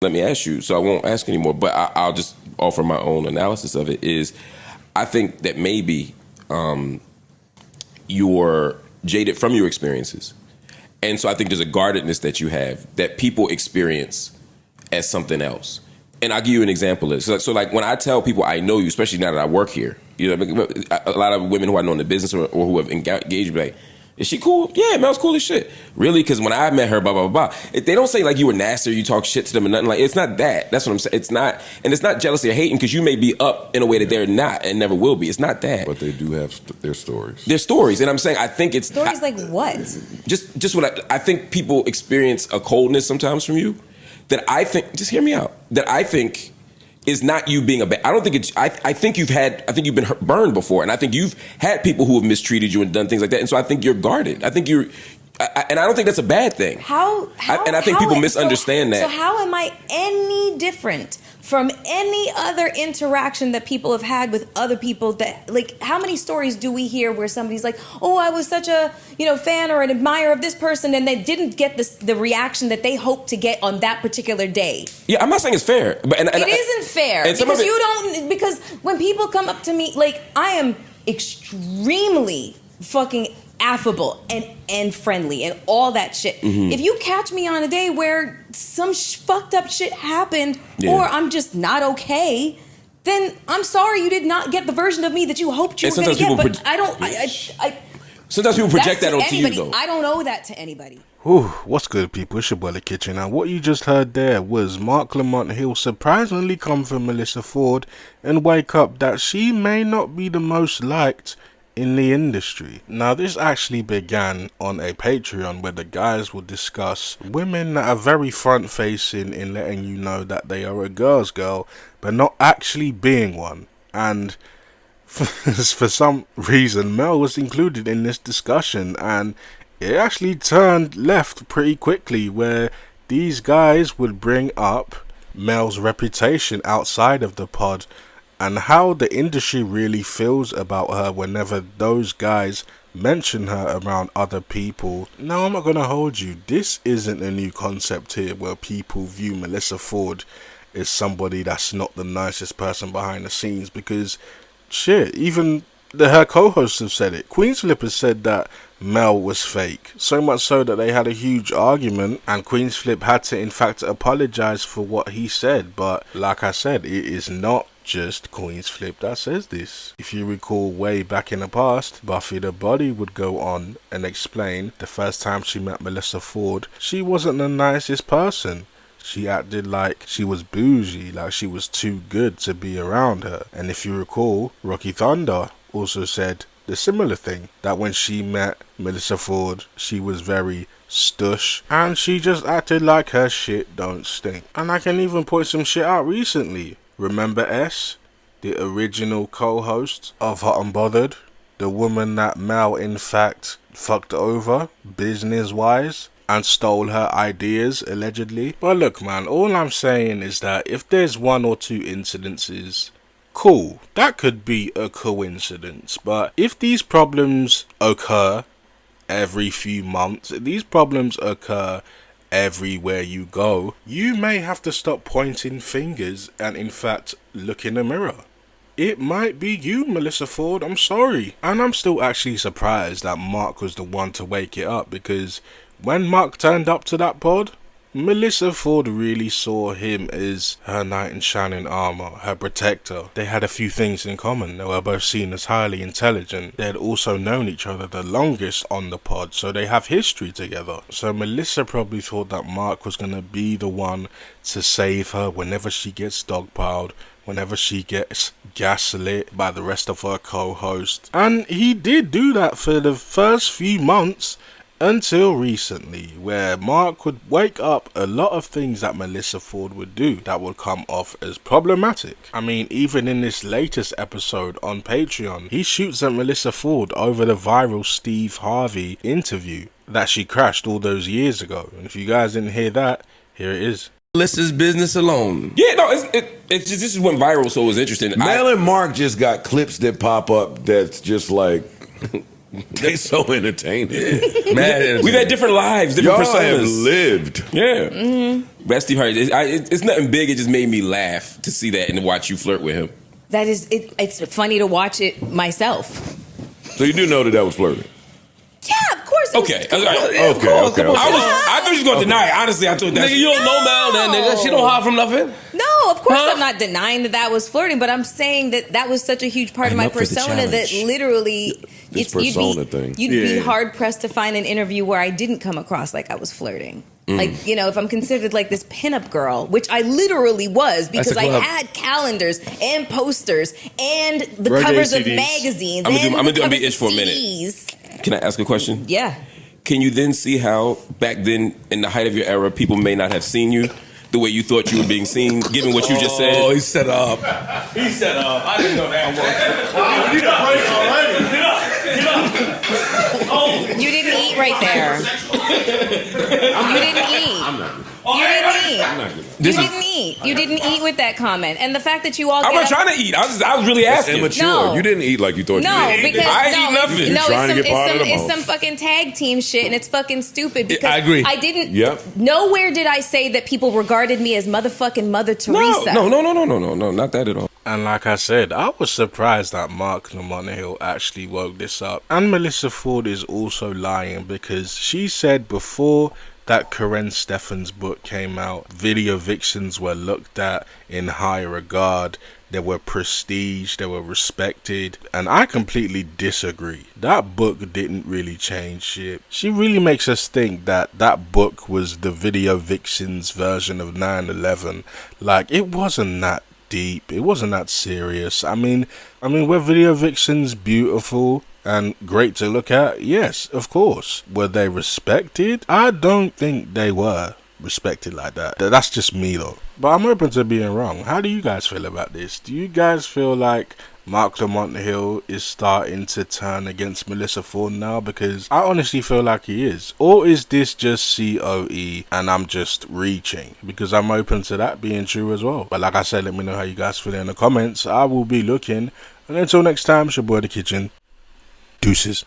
let me ask you, so I won't ask anymore, but I'll just offer my own analysis of it, is I think that maybe you're jaded from your experiences. And so I think there's a guardedness that you have that people experience as something else. And I'll give you an example. So like when I tell people I know you, especially now that I work here, you know, a lot of women who I know in the business or who have engaged me, like, is she cool? Yeah, Mel's cool as shit. Really? Because when I met her, blah, blah, blah. They don't say like you were nasty or you talk shit to them or nothing. Like, it's not that. That's what I'm saying. It's not, and it's not jealousy or hating because you may be up in a way that they're not and never will be. It's not that. But they do have their stories. Their stories. And I'm saying, I think it's... Stories like what? Just what I think people experience a coldness sometimes from you that I think, just hear me out, that I think is not you being a bad. I don't think it's. I think you've been burned before, and I think you've had people who have mistreated you and done things like that, and so I think you're guarded. I think and I don't think that's a bad thing. And I think people misunderstand that. So how am I any different from any other interaction that people have had with other people? That, like, how many stories do we hear where somebody's like, "Oh, I was such a fan or an admirer of this person," and they didn't get the reaction that they hoped to get on that particular day? Yeah, I'm not saying it's fair, but it isn't fair because when people come up to me, like, I am extremely fucking affable and friendly and all that shit. Mm-hmm. If you catch me on a day where some fucked up shit happened or I'm just not okay, then I'm sorry you did not get the version of me that you hoped you were going to get. But I don't. Sometimes people project that onto you, though. I don't owe that to anybody. Ooh, what's good, people? It's your boy The Kitchen, and what you just heard there was Marc Lamont. He'll surprisingly come from Melyssa Ford and wake up that she may not be the most liked in the industry. Now, this actually began on a Patreon where the guys will discuss women that are very front-facing in letting you know that they are a girl's girl, but not actually being one. And for some reason, Mel was included in this discussion, and it actually turned left pretty quickly, where these guys would bring up Mel's reputation outside of the pod and how the industry really feels about her whenever those guys mention her around other people. Now, I'm not going to hold you. This isn't a new concept here where people view Melyssa Ford as somebody that's not the nicest person behind the scenes, because shit, even her co-hosts have said it. Queensflip has said that Mel was fake, so much so that they had a huge argument and Queensflip had to in fact apologize for what he said. But like I said, it is not just Queensflip that says this. If you recall way back in the past, Buffy the Body would go on and explain the first time she met Melyssa Ford, she wasn't the nicest person. She acted like she was bougie, like she was too good to be around her. And if you recall, Rocky Thunder also said the similar thing, that when she met Melyssa Ford, she was very stush and she just acted like her shit don't stink. And I can even point some shit out recently. Remember S, the original co-host of Hot and Bothered, the woman that Mel in fact fucked over business-wise and stole her ideas, allegedly. But look, man, all I'm saying is that if there's one or two incidences, cool, that could be a coincidence. But if these problems occur every few months, if these problems occur everywhere you go, you may have to stop pointing fingers and in fact look in the mirror. It might be you, Melyssa Ford, I'm sorry. And I'm still actually surprised that Marc was the one to wake it up, because when Marc turned up to that pod, Melyssa Ford really saw him as her knight in shining armor, her protector. They had a few things in common. They were both seen as highly intelligent. They had also known each other the longest on the pod, so they have history together. So Melyssa probably thought that Marc was going to be the one to save her whenever she gets dogpiled, whenever she gets gaslit by the rest of her co-hosts. And he did do that for the first few months, until recently, where Marc would wake up a lot of things that Melyssa Ford would do that would come off as problematic. I mean, even in this latest episode on Patreon, he shoots at Melyssa Ford over the viral Steve Harvey interview that she crashed all those years ago. And if you guys didn't hear that, here it is. Melyssa's business alone. Yeah, no, it's just, this is went viral, so it was interesting. Mel and Marc just got clips that pop up that's just like... They so entertaining. Man, we've had different lives, different personas. Y'all have lived. Yeah. Mm-hmm. That's Steve Harvey. It's nothing big. It just made me laugh to see that and to watch you flirt with him. That is, it's funny to watch it myself. So you do know that was flirting? Yeah, of course. Okay. Okay. I thought you was going to deny it. Honestly, I thought that. Nigga, you don't know now that nigga. She don't hide from nothing. No, of course Huh? I'm not denying that was flirting, but I'm saying that was such a huge part of my up for the persona that challenge. literally This persona thing. You'd be Yeah. hard pressed to find an interview where I didn't come across like I was flirting. Like, you know, if I'm considered like this pinup girl, which I literally was because a I club. had calendars and posters and the Reggae covers of CDs. magazines. I'm and gonna the be covers itch of for a minute. CDs. Can I ask a question? Yeah. Can you then see how back then, in the height of your era, people may not have seen you the way you thought you were being seen, given what you just said? Oh, he set up. He set up. I didn't know that. You need a break already. Get up. You didn't eat right there. You didn't eat. You didn't eat. You didn't eat with that comment, and the fact that you all. I wasn't trying to eat. I was really asking. Immature. No. You didn't eat like you thought No, you did. because I ain't eat nothing. No, Trying to get part of the it's most. some fucking tag team shit, and it's fucking stupid. Because I agree. I didn't. Yep. Nowhere did I say that people regarded me as motherfucking Mother Teresa. No, not that at all. And like I said, I was surprised that Marc Lamont actually woke this up. And Melyssa Ford is also lying because she said before that Karen Steffen's book came out, video vixens were looked at in high regard. They were prestige, they were respected, and I completely disagree. That book didn't really change shit. She really makes us think that that book was the video vixens version of 9/11. Like, it wasn't that deep, it wasn't that serious. I mean, were video vixens beautiful and great to look at? Yes, of course. Were they respected? I don't think they were respected like that. That's just me though. But I'm open to being wrong. How do you guys feel about this? Do you guys feel like Marc Lamont is starting to turn against Melyssa Ford now? Because I honestly feel like he is. Or is this just COE and I'm just reaching? Because I'm open to that being true as well. But like I said, let me know how you guys feel in the comments. I will be looking. And until next time, it's your boy The Kitchen. Deuces.